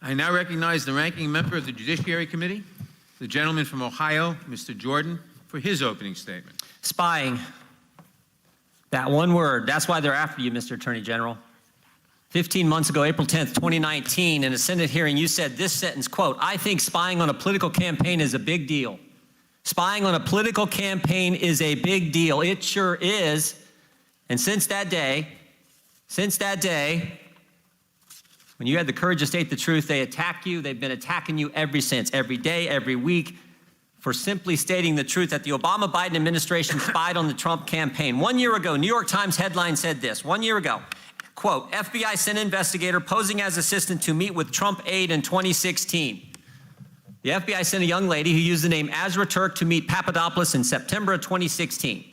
I now recognize the ranking member of the Judiciary Committee, the gentleman from Ohio, Mr. Jordan, for his opening statement. Spying. That one word, that's why they're after you, Mr. Attorney General. 15 months ago, April 10th, 2019, in a Senate hearing, you said this sentence, quote, "I think spying on a political campaign is a big deal." Spying on a political campaign is a big deal. It sure is. And since that day, when you had the courage to state the truth, they attack you. They've been attacking you ever since, every day, every week, for simply stating the truth that the Obama-Biden administration spied on the Trump campaign. 1 year ago, New York Times headline said this, 1 year ago, quote, "FBI sent investigator posing as assistant to meet with Trump aide in 2016. The FBI sent a young lady who used the name Azra Turk to meet Papadopoulos in September of 2016.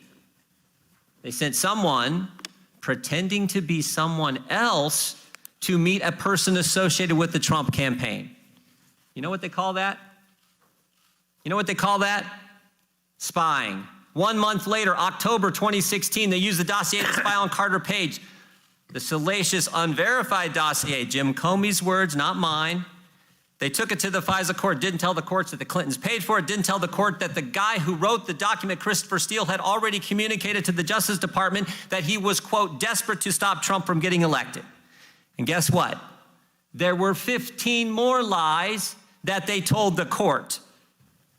They sent someone pretending to be someone else to meet a person associated with the Trump campaign. You know what they call that? You know what they call that? Spying. 1 month later, October 2016, they used the dossier to spy on Carter Page. The salacious, unverified dossier, Jim Comey's words, not mine. They took it to the FISA court, didn't tell the courts that the Clintons paid for it, didn't tell the court that the guy who wrote the document, Christopher Steele, had already communicated to the Justice Department that he was, quote, desperate to stop Trump from getting elected. And guess what? There were 15 more lies that they told the court.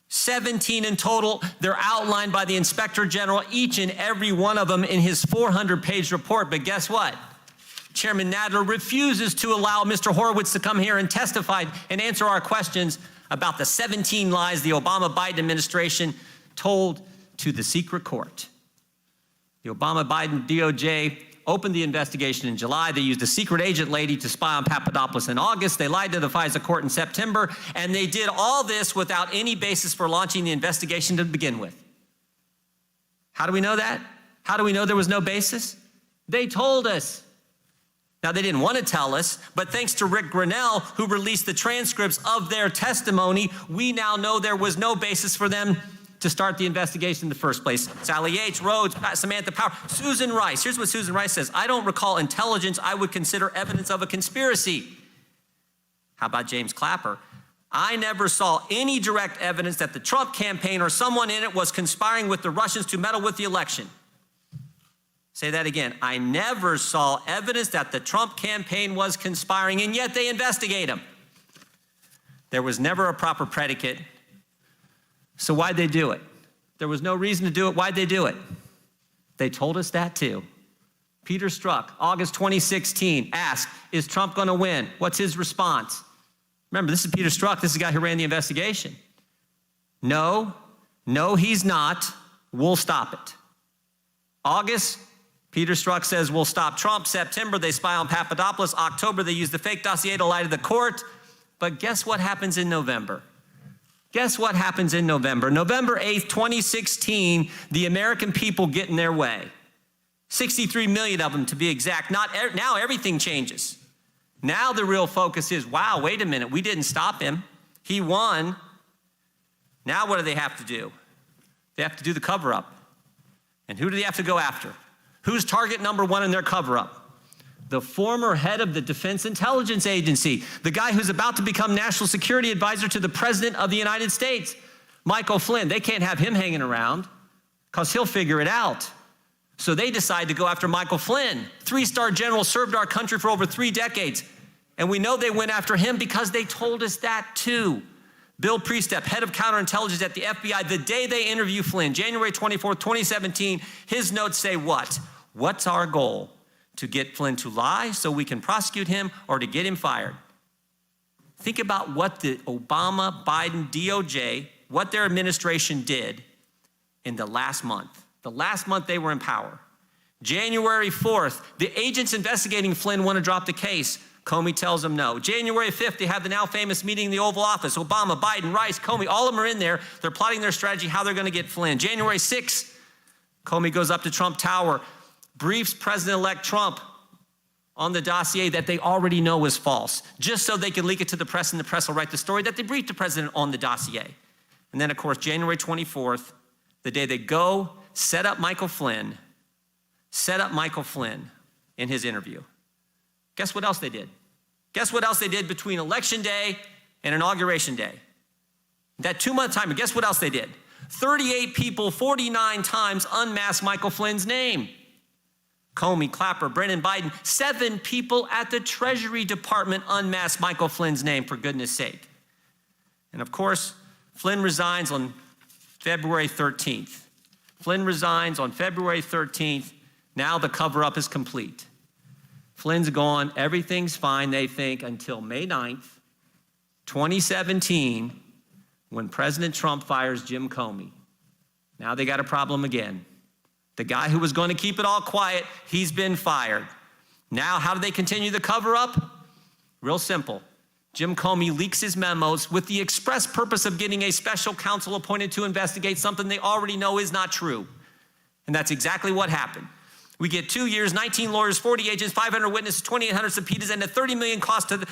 17 in total. They're outlined by the Inspector General, each and every one of them in his 400-page report. But guess what? Chairman Nadler refuses to allow Mr. Horowitz to come here and testify and answer our questions about the 17 lies the Obama-Biden administration told to the secret court. The Obama-Biden DOJ opened the investigation in July. They used a secret agent lady to spy on Papadopoulos in August. They lied to the FISA court in September, and they did all this without any basis for launching the investigation to begin with. How do we know that? How do we know there was no basis? They told us. Now, they didn't want to tell us, but thanks to Rick Grinnell, who released the transcripts of their testimony, we now know there was no basis for them to start the investigation in the first place. Sally Yates, Rhodes, Samantha Power, Susan Rice. Here's what Susan Rice says. "I don't recall intelligence I would consider evidence of a conspiracy." How about James Clapper? "I never saw any direct evidence that the Trump campaign or someone in it was conspiring with the Russians to meddle with the election." Say that again. "I never saw evidence that the Trump campaign was conspiring, and yet they investigate him." There was never a proper predicate. So why'd they do it? There was no reason to do it. Why'd they do it? They told us that too. Peter Strzok, August 2016, asked, "Is Trump going to win?" What's his response? Remember, this is Peter Strzok. This is the guy who ran the investigation. No, he's not. We'll stop it." August, Peter Strzok says, "We'll stop Trump." September, they spy on Papadopoulos. October, they use the fake dossier to lie to the court. But guess what happens in November? Guess what happens in November? November 8th, 2016, the American people get in their way. 63 million of them to be exact. Now everything changes. Now the real focus is, wow, wait a minute, we didn't stop him. He won. Now what do they have to do? They have to do the cover-up. And who do they have to go after? Who's target number one in their cover-up? The former head of the Defense Intelligence Agency, the guy who's about to become National Security Advisor to the President of the United States, Michael Flynn. They can't have him hanging around because he'll figure it out. So they decide to go after Michael Flynn. 3-star general, served our country for over 3 decades. And we know they went after him because they told us that too. Bill Priestep, head of counterintelligence at the FBI, the day they interview Flynn, January 24th, 2017, his notes say what? What's our goal? To get Flynn to lie so we can prosecute him, or to get him fired? Think about what the Obama-Biden DOJ, what their administration did in the last month. The last month they were in power. January 4th, the agents investigating Flynn want to drop the case. Comey tells them no. January 5th, they have the now famous meeting in the Oval Office. Obama, Biden, Rice, Comey, all of them are in there. They're plotting their strategy, how they're going to get Flynn. January 6th, Comey goes up to Trump Tower, briefs President-elect Trump on the dossier that they already know is false, just so they can leak it to the press, and the press will write the story that they briefed the president on the dossier. And then, of course, January 24th, the day they go set up Michael Flynn in his interview. Guess what else they did? Guess what else they did between Election Day and Inauguration Day? That 2-month time, guess what else they did? 38 people, 49 times unmasked Michael Flynn's name. Comey, Clapper, Brennan Biden, 7 people at the Treasury Department unmasked Michael Flynn's name, for goodness sake. And of course, Flynn resigns on February 13th. Flynn resigns on February 13th. Now the cover-up is complete. Flynn's gone, everything's fine, they think, until May 9th, 2017, when President Trump fires Jim Comey. Now they got a problem again. The guy who was going to keep it all quiet, he's been fired. Now, how do they continue the cover-up? Real simple. Jim Comey leaks his memos with the express purpose of getting a special counsel appointed to investigate something they already know is not true. And that's exactly what happened. We get 2 years, 19 lawyers, 40 agents, 500 witnesses, 2,800 subpoenas, and a $30 million cost to the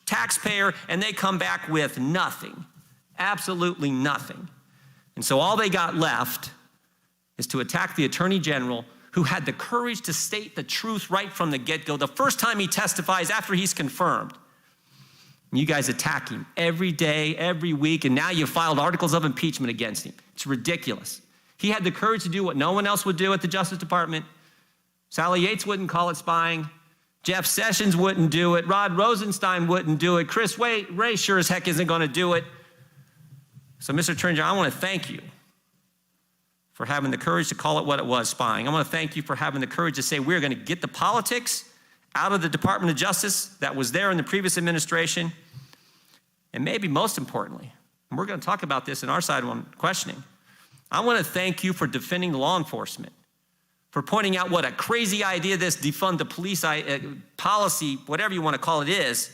taxpayer, and they come back with nothing. Absolutely nothing. And so all they got left is to attack the Attorney General, who had the courage to state the truth right from the get-go. The first time he testifies after he's confirmed. And you guys attack him every day, every week, and now you filed articles of impeachment against him. It's ridiculous. He had the courage to do what no one else would do at the Justice Department. Sally Yates wouldn't call it spying. Jeff Sessions wouldn't do it. Rod Rosenstein wouldn't do it. Chris Wray sure as heck isn't going to do it. So, Mr. Attorney General, I want to thank you for having the courage to call it what it was, spying. I want to thank you for having the courage to say we're going to get the politics out of the Department of Justice that was there in the previous administration. And maybe most importantly, and we're going to talk about this in our side on questioning, I want to thank you for defending law enforcement, for pointing out what a crazy idea this defund the police policy, whatever you want to call it, is,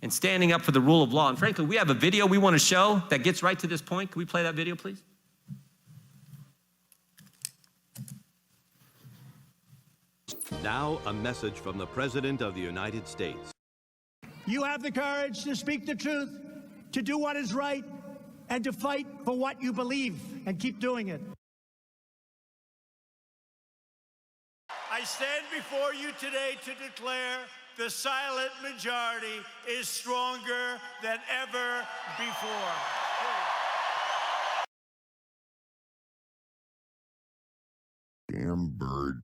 and standing up for the rule of law. And frankly, we have a video we want to show that gets right to this point. Can we play that video, please? Now, a message from the President of the United States. You have the courage to speak the truth, to do what is right, and to fight for what you believe, and keep doing it. I stand before you today to declare the silent majority is stronger than ever before. Damn bird.